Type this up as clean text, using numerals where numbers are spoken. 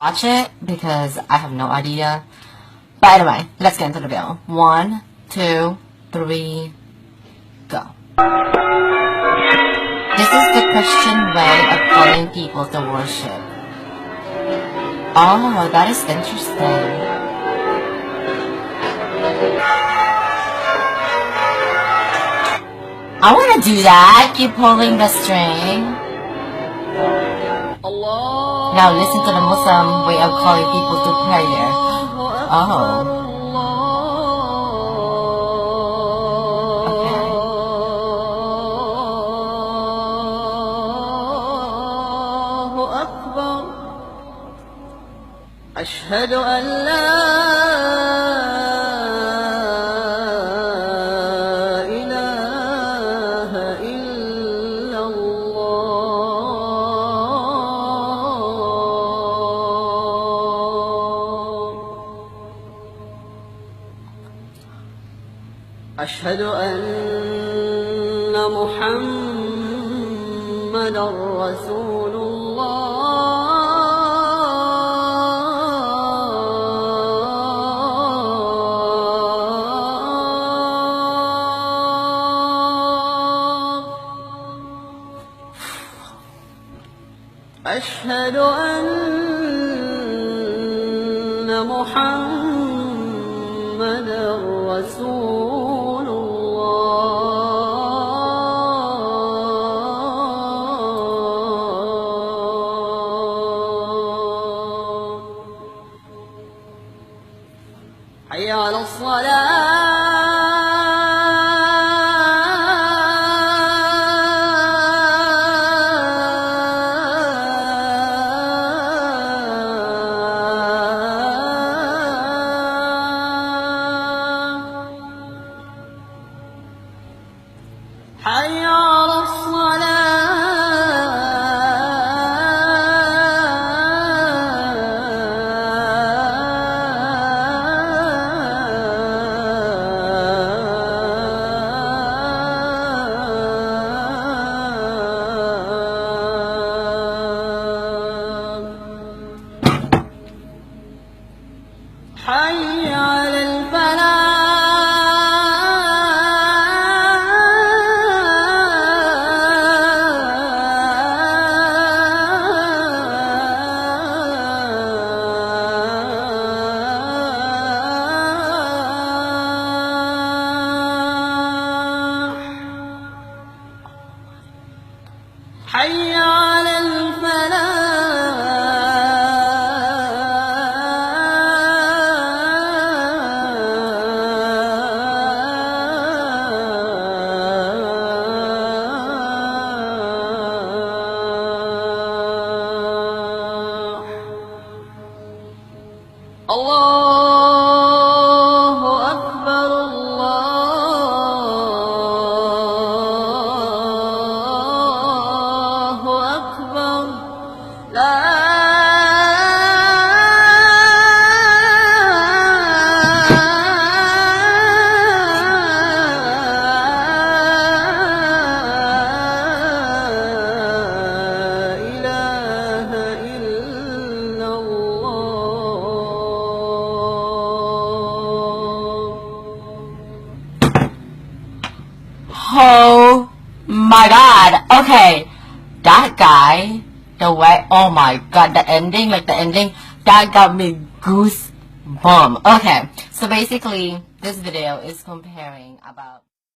watch it because I have no idea. But anyway, let's get into the video. 1, 2, 3, go. This is the Christian way of calling people to worship. Oh, that is interesting. I want to do that. Keep pulling the string. Now listen to the Muslim way of calling people to prayer. Oh. أشهد أن لا إله إلا الله أشهد أن محمد رسول الله أشهد أن محمد رسول الله حي على الصلاة حي على الصلاة حي على الفلاح حي على الفلاح الله أكبر الله أكبر لا إله إلا الله Oh my god. Okay. That guy, the way, oh my god, the ending, that got me goosebumps. Okay. So basically, this video is comparing about